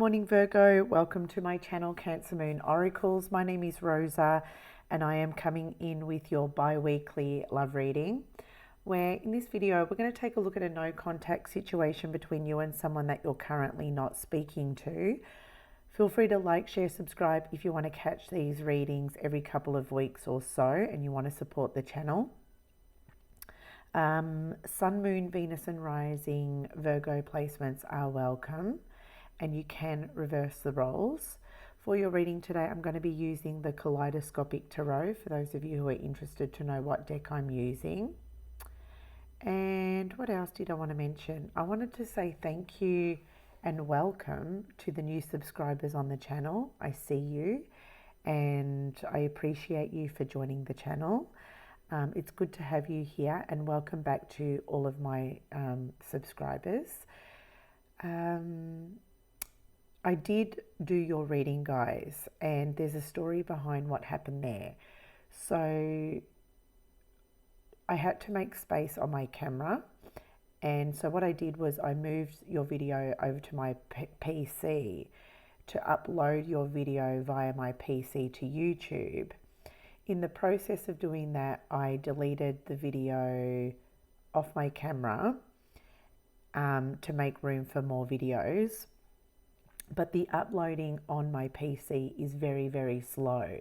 morning, Virgo. Welcome to my channel, Cancer Moon Oracles. My name is Rosa, and I am coming in with your bi-weekly love reading, where in this video, we're going to take a look at a no contact situation between you and someone that you're currently not speaking to. Feel free to like, share, subscribe if you want to catch these readings every couple of weeks or so, and you want to support the channel. Sun, Moon, Venus and Rising Virgo placements are welcome, and you can reverse the roles. For your reading today, I'm going to be using the Kaleidoscopic Tarot for those of you who are interested to know what deck I'm using. And what else did I want to mention? I wanted to say thank you and welcome to the new subscribers on the channel. I see you and I appreciate you for joining the channel. It's good to have you here, and welcome back to all of my subscribers. I did do your reading, guys, and there's a story behind what happened there. So I had to make space on my camera, and so what I did was I moved your video over to my PC to upload your video via my PC to YouTube. In the process of doing that, I deleted the video off my camera to make room for more videos. But the uploading on my PC is very, very slow.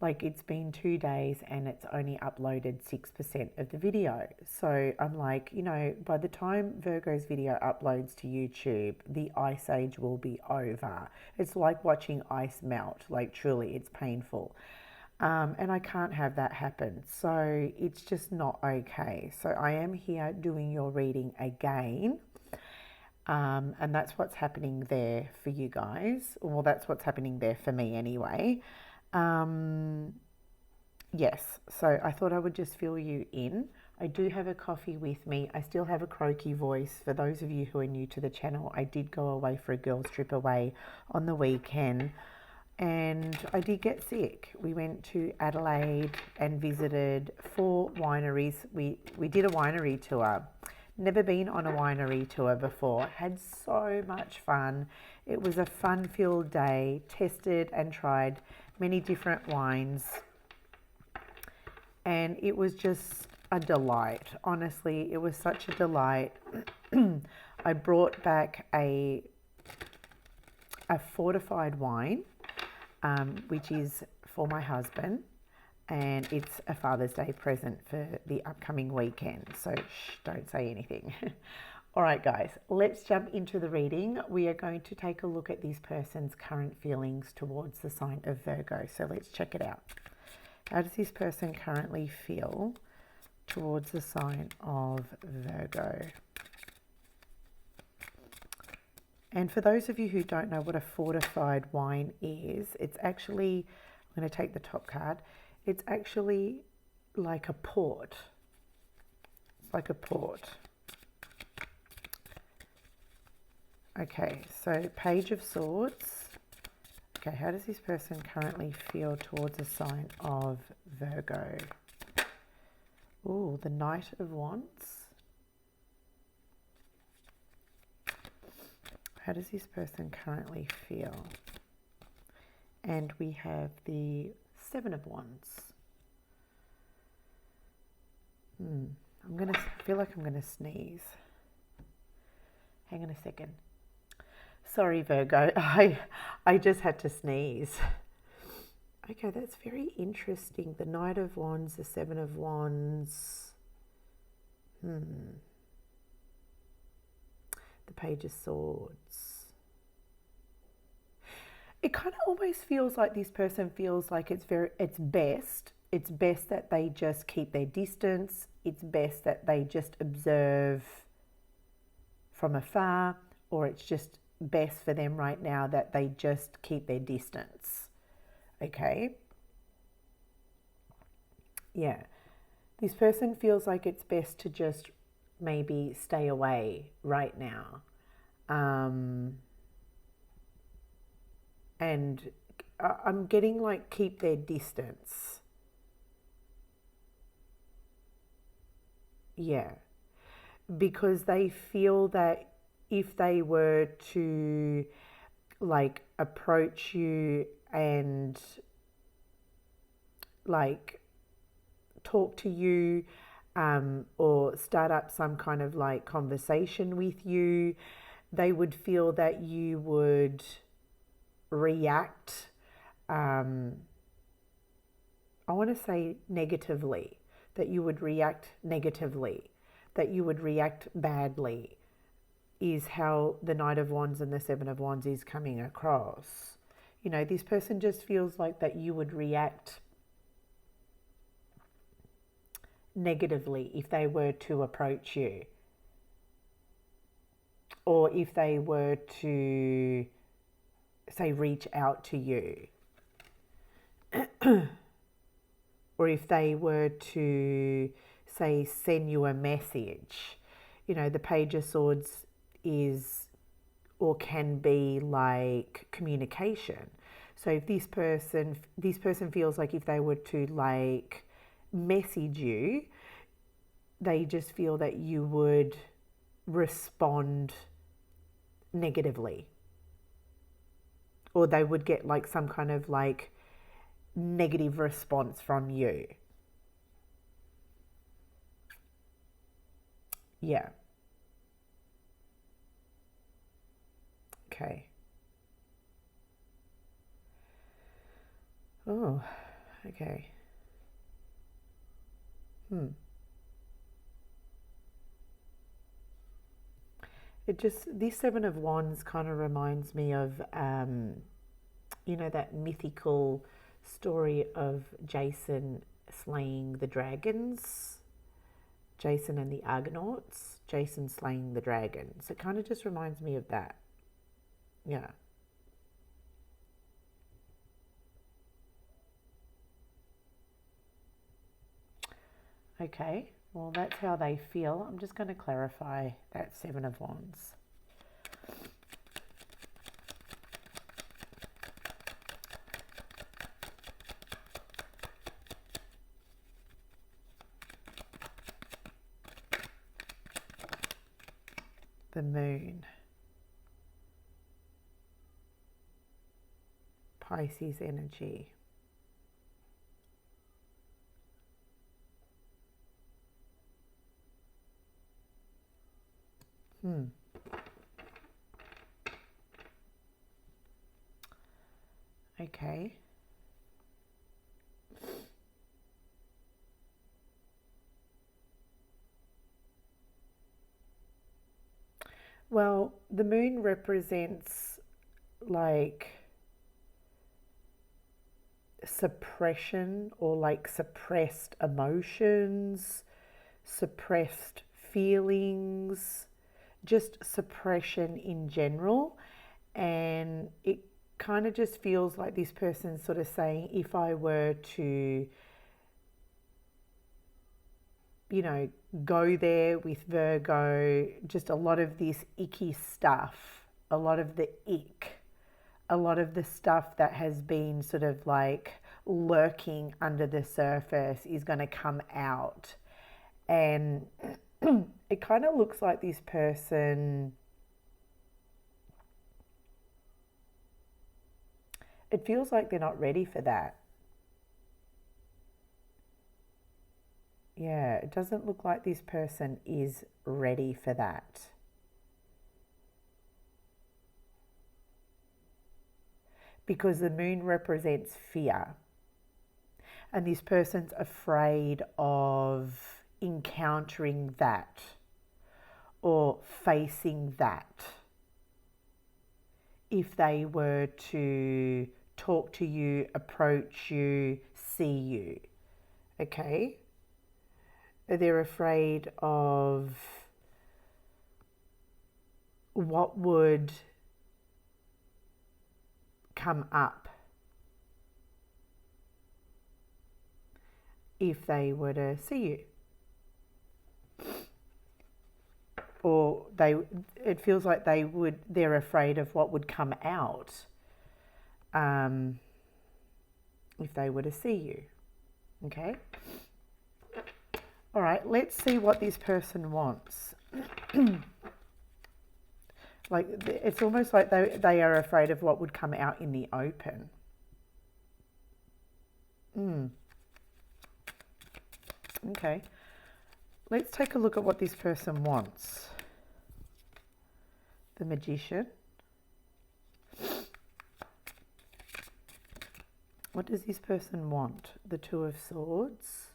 Like, it's been 2 days and it's only uploaded 6% of the video. So I'm like, you know, by the time Virgo's video uploads to YouTube, the ice age will be over. It's like watching ice melt. Like, truly, it's painful. And I can't have that happen. So it's just not okay. So I am here doing your reading again. And that's what's happening there for you guys. Well, that's what's happening there for me anyway. Yes, so I thought I would just fill you in. I do have a coffee with me. I still have a croaky voice. For those of you who are new to the channel, I did go away for a girls' trip away on the weekend. And I did get sick. We went to Adelaide and visited 4 wineries. We did a winery tour. Never been on a winery tour before. Had so much fun. It was a fun-filled day. Tested and tried many different wines. And it was just a delight. Honestly, it was such a delight. I brought back a fortified wine, which is for my husband, and it's a Father's Day present for the upcoming weekend, so shh, don't say anything. All right, guys, let's jump into the reading. We are going to take a look at this person's current feelings towards the sign of Virgo, so let's check it out. How does this person currently feel towards the sign of Virgo? And for those of you who don't know what a fortified wine is, it's actually, I'm going to take the top card, it's actually like a port. It's like a port. Okay, so Page of Swords. Okay, how does this person currently feel towards the sign of Virgo? Ooh, the Knight of Wands. How does this person currently feel? And we have the Seven of Wands. I feel like I'm gonna sneeze. Hang on a second. Sorry, Virgo. I just had to sneeze. Okay, that's very interesting. The Knight of Wands, the Seven of Wands. The Page of Swords. It kind of almost feels like this person feels like it's best that they just keep their distance. It's best that they just observe from afar, or it's just best for them right now that they just keep their distance. Okay? Yeah. This person feels like it's best to just maybe stay away right now. And I'm getting like keep their distance. Yeah. Because they feel that if they were to like approach you and like talk to you, or start up some kind of like conversation with you, they would feel that you would react, I want to say negatively, that you would react negatively, that you would react badly, is how the Knight of Wands and the Seven of Wands is coming across. You know, this person just feels like that you would react negatively if they were to approach you, or if they were to, say, reach out to you, or if they were to, say, send you a message. You know, the Page of Swords is or can be like communication. So if this person feels like if they were to like message you, they just feel that you would respond negatively, or they would get like some kind of like negative response from you. Yeah. Okay. Oh, okay. It just, this Seven of Wands kind of reminds me of, you know, that mythical story of Jason slaying the dragons, Jason and the Argonauts, Jason slaying the dragons. It kind of just reminds me of that. Yeah. Okay, well, that's how they feel. I'm just going to clarify that Seven of Wands. The Moon. Pisces energy. Okay. Well, the moon represents like suppression, or like suppressed emotions, suppressed feelings, just suppression in general. And it kind of just feels like this person's sort of saying, if I were to, you know, go there with Virgo, just a lot of this icky stuff, a lot of the ick, a lot of the stuff that has been sort of like lurking under the surface is going to come out. And it kind of looks like this person, it feels like they're not ready for that. Yeah, it doesn't look like this person is ready for that. Because the moon represents fear. And this person's afraid of encountering that or facing that if they were to talk to you, approach you, see you. Okay? They're afraid of what would come up if they were to see you. Or it feels like they're afraid of what would come out if they were to see you. Okay? All right, let's see what this person wants. Like it's almost like they are afraid of what would come out in the open. Okay. Let's take a look at what this person wants. The Magician. What does this person want? The Two of Swords.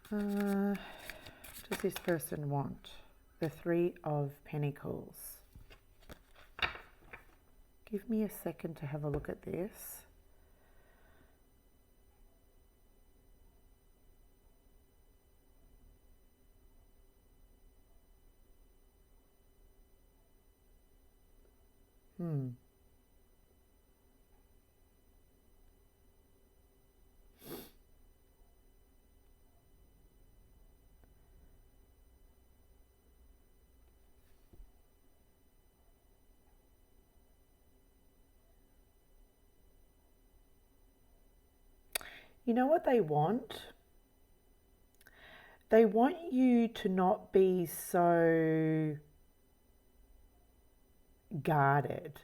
What does this person want? The Three of Pentacles. Give me a second to have a look at this. You know what they want? They want you to not be so guarded.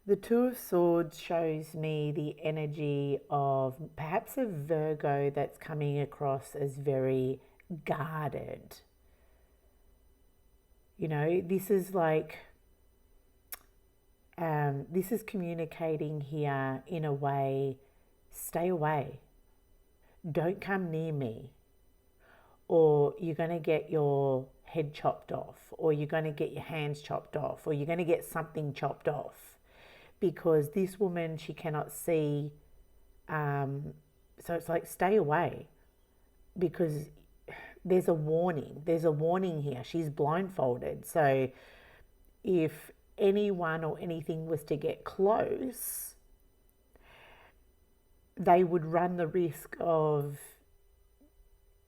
The Two of Swords shows me the energy of perhaps a Virgo that's coming across as very guarded. You know, this is like, this is communicating here in a way, stay away. Don't come near me. Or you're going to get your head chopped off, or you're going to get your hands chopped off, or you're going to get something chopped off. Because this woman, she cannot see. So it's like, stay away. Because there's a warning. There's a warning here. She's blindfolded. So if anyone or anything was to get close, they would run the risk of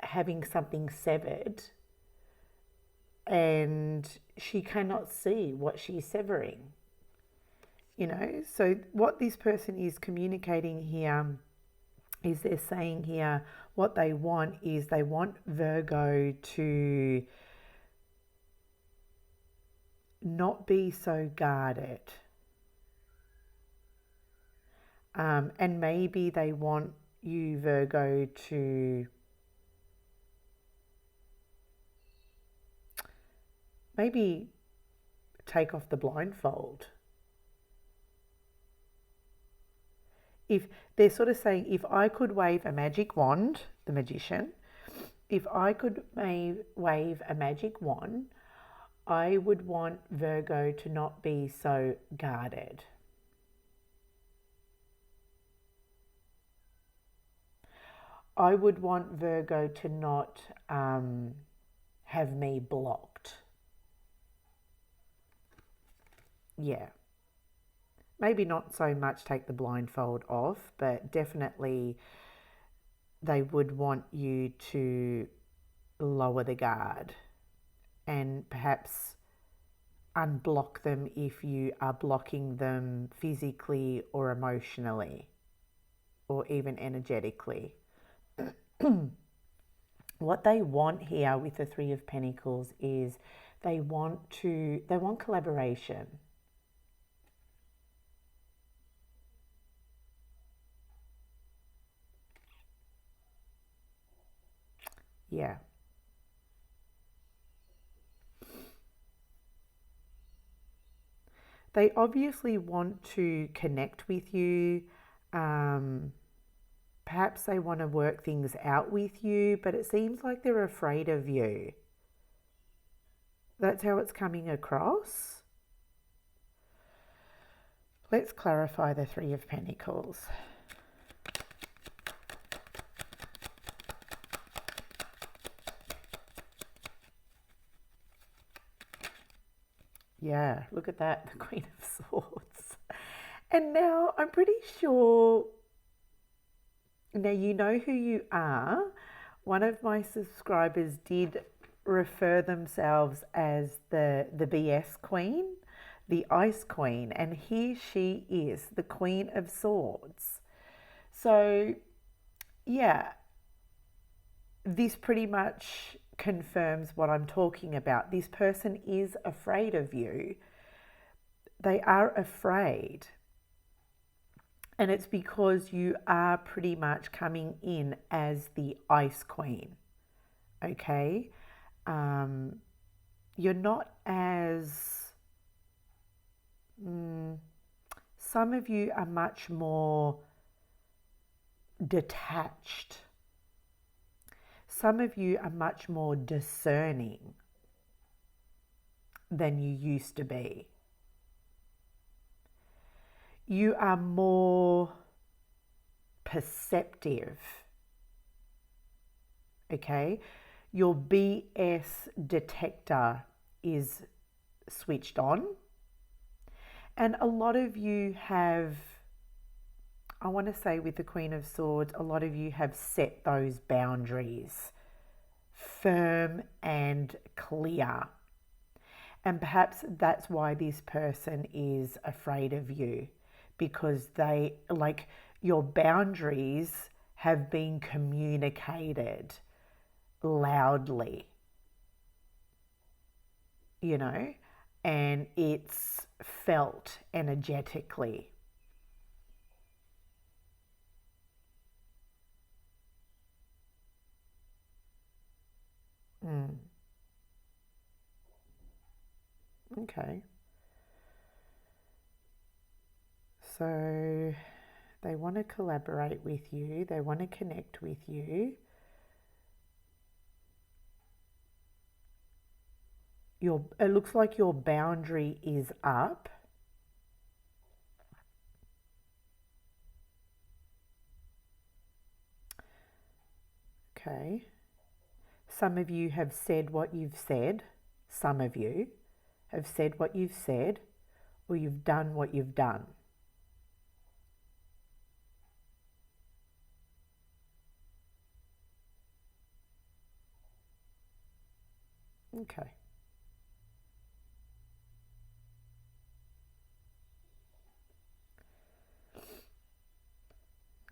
having something severed, and she cannot see what she's severing. You know, so what this person is communicating here is they're saying here what they want is they want Virgo to not be so guarded. And maybe they want you, Virgo, to maybe take off the blindfold. If they're sort of saying, if I could wave a magic wand, the Magician, if I could wave a magic wand, I would want Virgo to not be so guarded. I would want Virgo to not have me blocked. Yeah. Maybe not so much take the blindfold off, but definitely they would want you to lower the guard and perhaps unblock them if you are blocking them physically or emotionally or even energetically. What they want here with the Three of Pentacles is they want collaboration. Yeah. They obviously want to connect with you. Perhaps they want to work things out with you, but it seems like they're afraid of you. That's how it's coming across. Let's clarify the Three of Pentacles. Yeah, look at that, the Queen of Swords. And now I'm pretty sure, now you know who you are. One of my subscribers did refer themselves as the BS Queen, the Ice Queen, and here she is, the Queen of Swords. So, yeah, this pretty much confirms what I'm talking about. This person is afraid of you. They are afraid. And it's because you are pretty much coming in as the Ice Queen. Okay? You're not as... some of you are much more detached. Some of you are much more discerning than you used to be. You are more perceptive. Okay? Your BS detector is switched on. And a lot of you have, I want to say with the Queen of Swords, a lot of you have set those boundaries firm and clear. And perhaps that's why this person is afraid of you, because they, like, your boundaries have been communicated loudly, you know, and it's felt energetically. Okay. So they want to collaborate with you. They want to connect with you. It looks like your boundary is up. Okay. Some of you have said what you've said. Some of you have said what you've said, or you've done what you've done. Okay.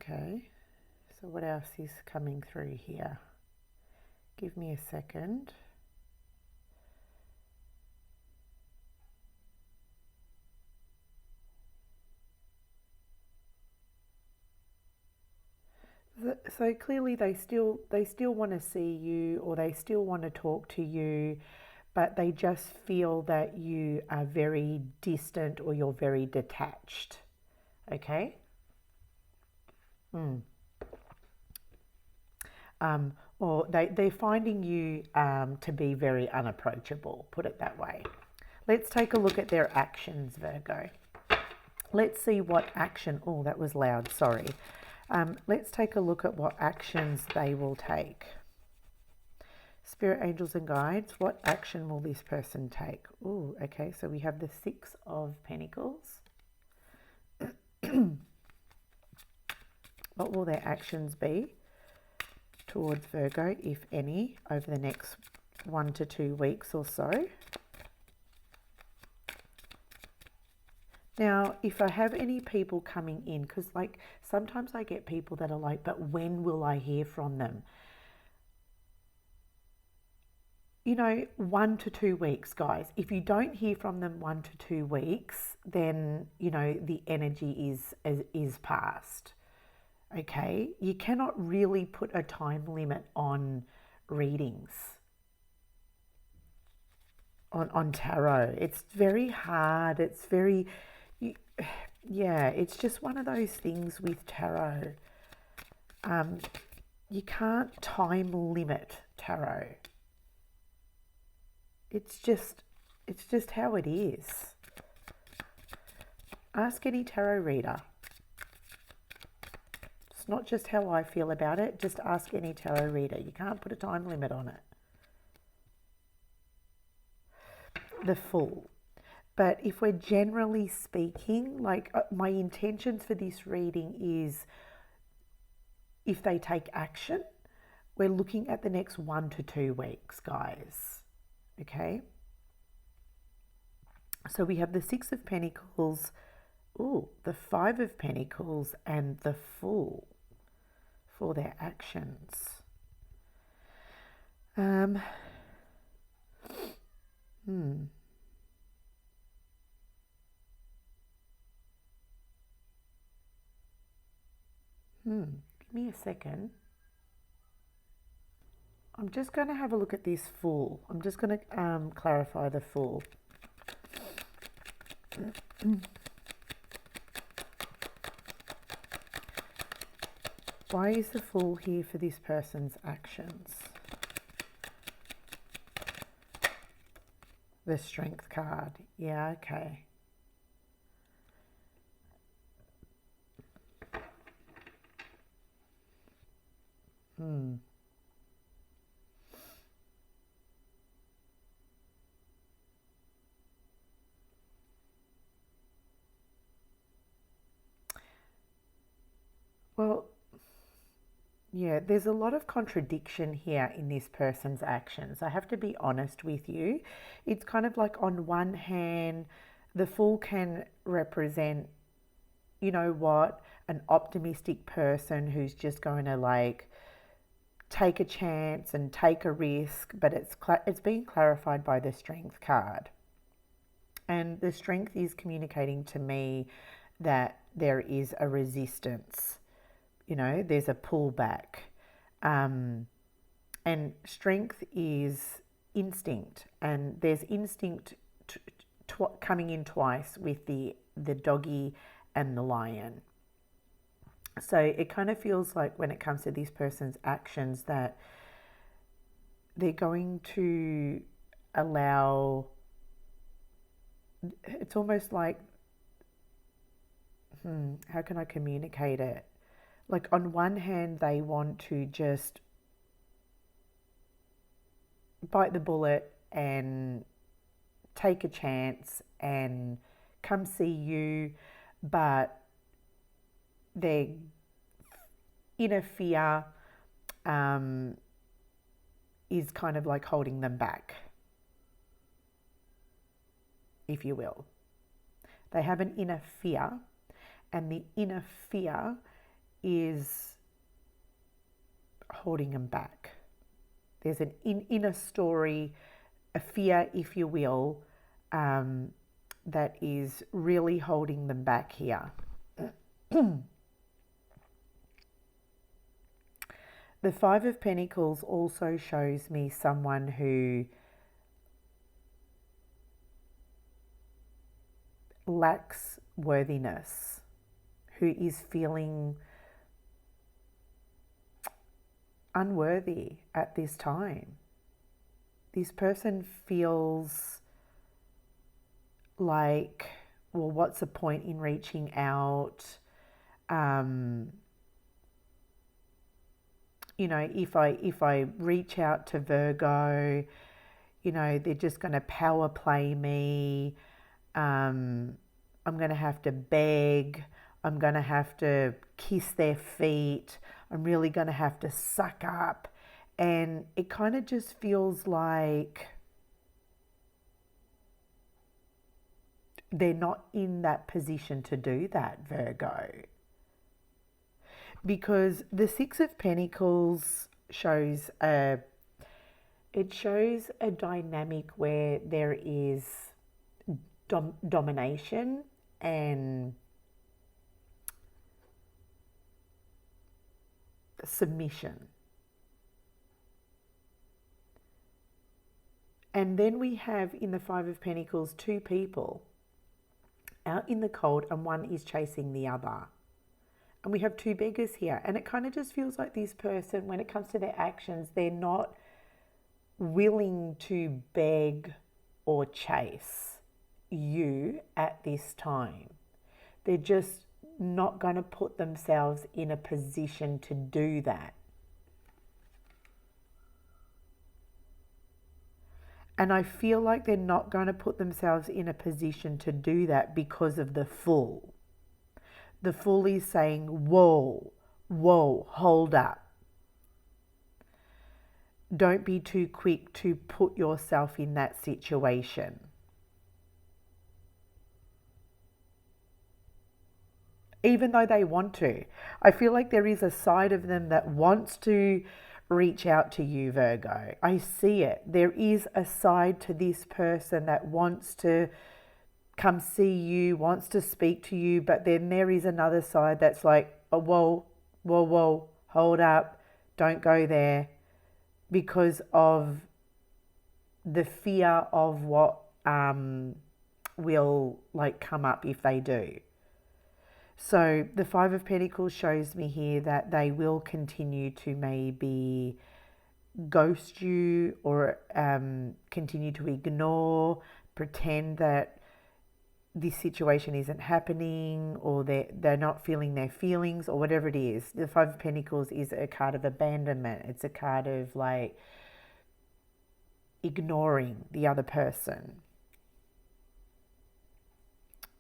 Okay. So what else is coming through here? Give me a second. So clearly they still want to see you, or they still want to talk to you, but they just feel that you are very distant or you're very detached. Okay? Or they're finding you to be very unapproachable, put it that way. Let's take a look at their actions, Virgo. Let's see what action, oh, that was loud, sorry. Let's take a look at what actions they will take. Spirit, angels and guides, what action will this person take? Oh, okay, so we have the Six of Pentacles. What will their actions be towards Virgo, if any, over the next 1 to 2 weeks or so? Now, if I have any people coming in, because like sometimes I get people that are like, but when will I hear from them? You know, 1 to 2 weeks, guys. If you don't hear from them 1 to 2 weeks, then, you know, the energy is past. Okay? You cannot really put a time limit on readings, on tarot. It's very hard. It's very... yeah, it's just one of those things with tarot. You can't time limit tarot. It's just how it is. Ask any tarot reader. It's not just how I feel about it. Just ask any tarot reader. You can't put a time limit on it. The Fool. But if we're generally speaking, like my intentions for this reading is if they take action, we're looking at the next 1 to 2 weeks, guys. Okay? So we have the Six of Pentacles, the Five of Pentacles, and the Fool for their actions. Um, hmm, Give me a second. I'm just going to have a look at this Fool. I'm just going to clarify the Fool. Why is the Fool here for this person's actions? The Strength card. Yeah, okay. Hmm. Well, yeah, there's a lot of contradiction here in this person's actions. I have to be honest with you. It's kind of like, on one hand, the Fool can represent, you know what, an optimistic person who's just going to like take a chance and take a risk, but it's being clarified by the Strength card. And the Strength is communicating to me that there is a resistance, there's a pullback. Um, and Strength is instinct, and there's instinct coming in twice with the doggy and the lion. So it kind of feels like, when it comes to this person's actions, that they're going to allow, it's almost like, how can I communicate it? Like, on one hand, they want to just bite the bullet and take a chance and come see you, but their inner fear is kind of like holding them back, if you will. They have an inner fear, and the inner fear is holding them back. There's an inner story, a fear, if you will, that is really holding them back here. The Five of Pentacles also shows me someone who lacks worthiness, who is feeling unworthy at this time. This person feels like, well, what's the point in reaching out? If I reach out to Virgo, they're just going to power play me. I'm going to have to beg. I'm going to have to kiss their feet. I'm really going to have to suck up. And it kind of just feels like they're not in that position to do that, Virgo. Because the Six of Pentacles shows a dynamic where there is domination and submission. And then we have, in the Five of Pentacles, two people out in the cold, and one is chasing the other. And we have two beggars here. And it kind of just feels like this person, when it comes to their actions, they're not willing to beg or chase you at this time. They're just not going to put themselves in a position to do that. And I feel like they're not going to put themselves in a position to do that because of the Fool. The Fool is saying, whoa, hold up. Don't be too quick to put yourself in that situation. Even though they want to. I feel like there is a side of them that wants to reach out to you, Virgo. I see it. There is a side to this person that wants to come see you, wants to speak to you, but then there is another side that's like, oh, whoa, whoa, whoa, hold up, don't go there, because of the fear of what will like come up if they do. So the Five of Pentacles shows me here that they will continue to maybe ghost you or continue to ignore, pretend that this situation isn't happening, or they're not feeling their feelings, or whatever it is. The Five of Pentacles is a card of abandonment. It's a card of like ignoring the other person.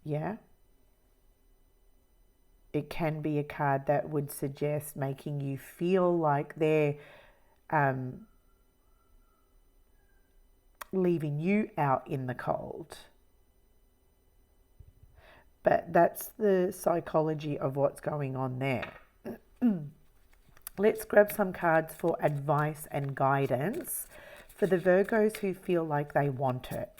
Yeah. It can be a card that would suggest making you feel like they're leaving you out in the cold. But that's the psychology of what's going on there. Let's grab some cards for advice and guidance for the Virgos who feel like they want it.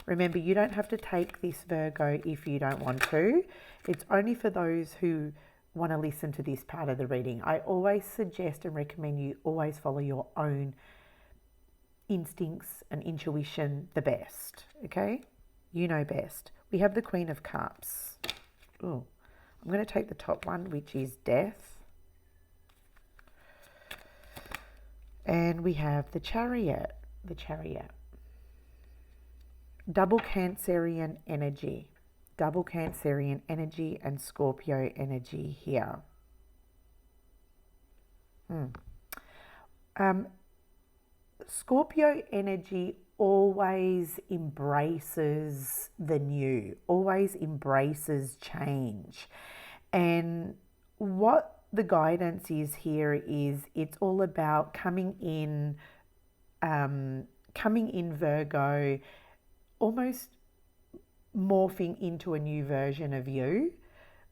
Remember, you don't have to take this, Virgo, if you don't want to. It's only for those who want to listen to this part of the reading. I always suggest and recommend you always follow your own instincts and intuition the best, okay? You know best. We have the Queen of Cups. Oh, I'm going to take the top one, which is Death. And we have the Chariot. The Chariot. Double Cancerian energy. Double Cancerian energy and Scorpio energy here. Scorpio energy always embraces the new, always embraces change. And what the guidance is here is it's all about coming in Virgo, almost morphing into a new version of you,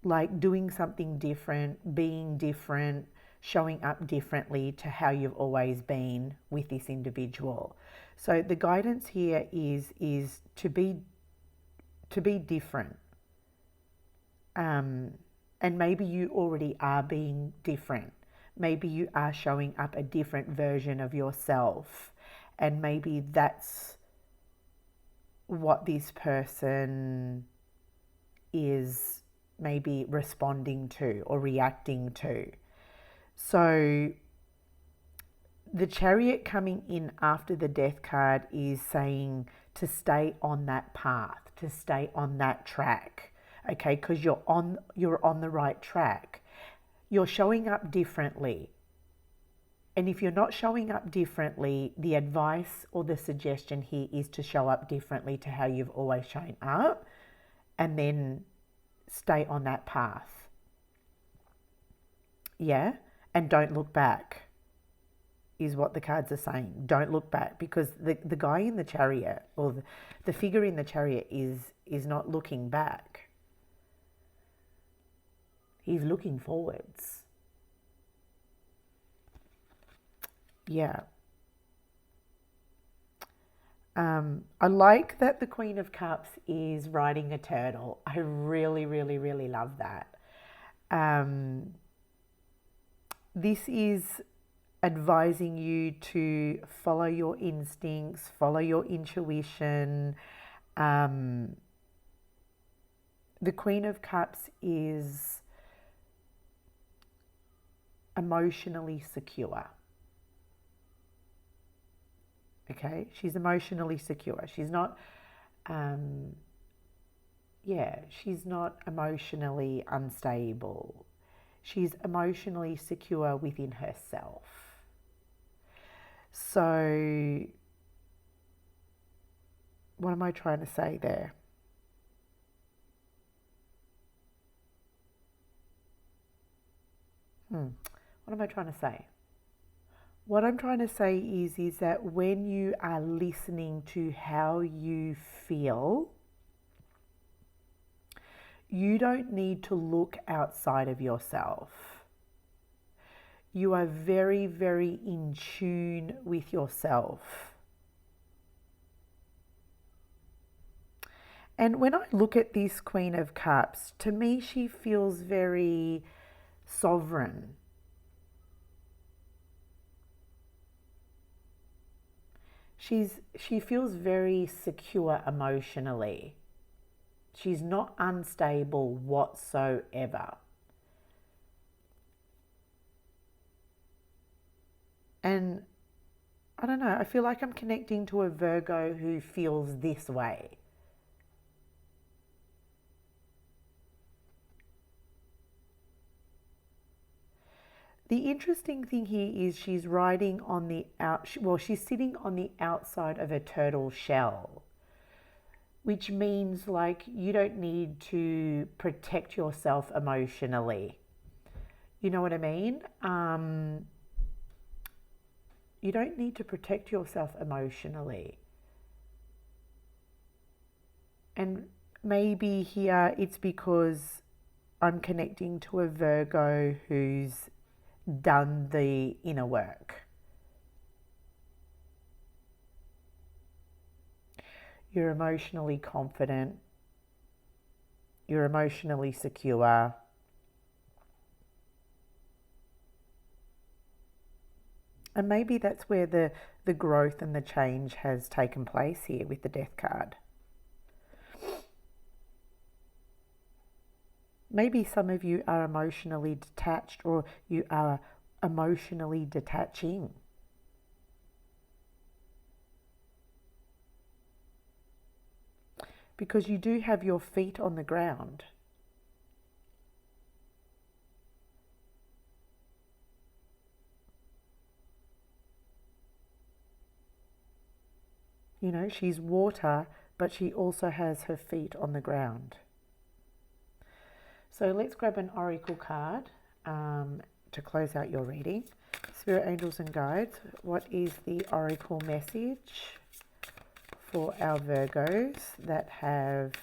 like doing something different, being different, showing up differently to how you've always been with this individual. So the guidance here is to be different. And maybe you already are being different. Maybe you are showing up a different version of yourself. And maybe that's what this person is maybe responding to or reacting to. So the Chariot coming in after the Death card is saying to stay on that path, to stay on that track, okay? Because you're on the right track. You're showing up differently. And if you're not showing up differently, the advice or the suggestion here is to show up differently to how you've always shown up, and then stay on that path. Yeah? And don't look back, is what the cards are saying. Don't look back, because the guy in the Chariot, or the figure in the Chariot is not looking back. He's looking forwards. Yeah. I like that the Queen of Cups is riding a turtle. I really, really, really love that. This is advising you to follow your instincts, follow your intuition. The Queen of Cups is emotionally secure. Okay, she's emotionally secure. She's not, she's not emotionally unstable. She's emotionally secure within herself. So, what am I trying to say there? What am I trying to say? What I'm trying to say is that when you are listening to how you feel, you don't need to look outside of yourself. You are very, very in tune with yourself. And when I look at this Queen of Cups, to me, she feels very sovereign. She feels very secure emotionally. She's not unstable whatsoever. And I don't know, I feel like I'm connecting to a Virgo who feels this way. The interesting thing here is she's riding on the she's sitting on the outside of a turtle shell, which means like you don't need to protect yourself emotionally. You know what I mean? You don't need to protect yourself emotionally. And maybe here it's because I'm connecting to a Virgo who's done the inner work. You're emotionally confident. You're emotionally secure. And maybe that's where the growth and the change has taken place here with the Death card. Maybe some of you are emotionally detached, or you are emotionally detaching. Because you do have your feet on the ground. You know, she's water, but she also has her feet on the ground. So let's grab an oracle card to close out your reading. Spirit, angels and guides, what is the oracle message for our Virgos that have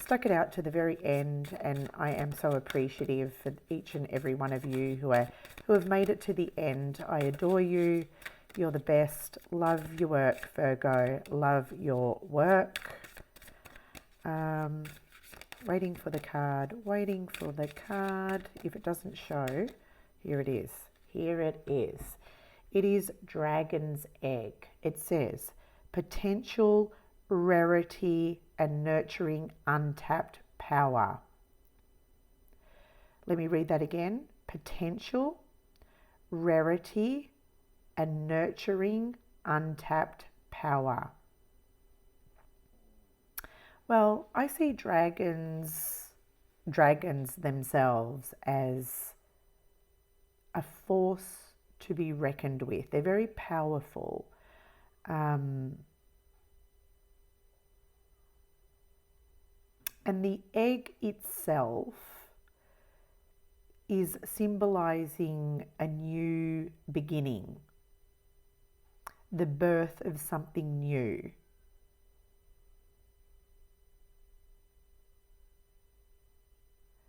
stuck it out to the very end? And I am so appreciative for each and every one of you who have made it to the end. I adore you. You're the best. Love your work, Virgo. Love your work. Waiting for the card. Waiting for the card. If it doesn't show, here it is. Here it is. It is Dragon's Egg. It says, potential, rarity, and nurturing untapped power. Let me read that again. Potential, rarity, and nurturing untapped power. Well, I see dragons themselves as a force to be reckoned with. They're very powerful. And the egg itself is symbolizing a new beginning, the birth of something new.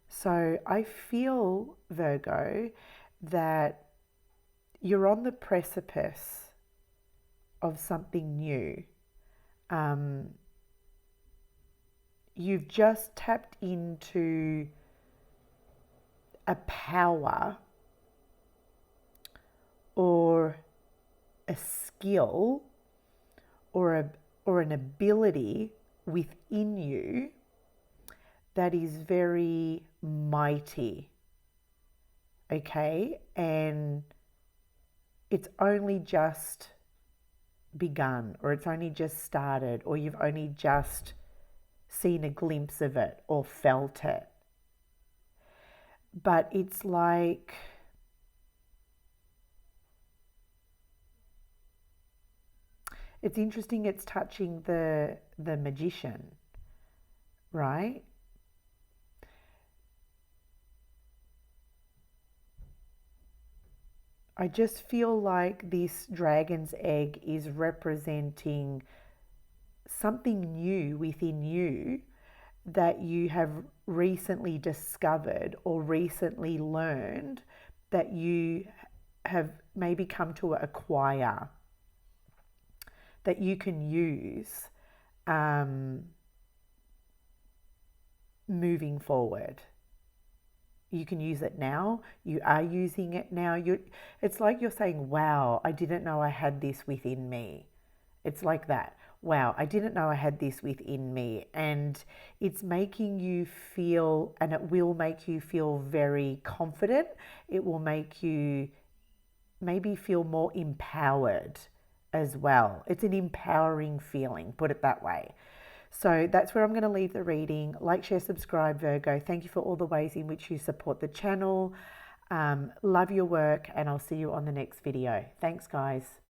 So I feel, Virgo, that you're on the precipice of something new. You've just tapped into a power or a skill or an ability within you that is very mighty, okay? And it's only just begun, or it's only just started, or you've only just seen a glimpse of it or felt it. But it's like it's interesting, it's touching the magician, right? I just feel like this dragon's egg is representing something new within you that you have recently discovered or recently learned that you have maybe come to acquire that you can use moving forward. You can use it now. You are using it now. It's like you're saying, wow, I didn't know I had this within me. It's like that. Wow, I didn't know I had this within me. And it's making you feel, and it will make you feel very confident. It will make you maybe feel more empowered as well. It's an empowering feeling, put it that way. So that's where I'm going to leave the reading. Like, share, subscribe, Virgo. Thank you for all the ways in which you support the channel. Love your work, and I'll see you on the next video. Thanks, guys.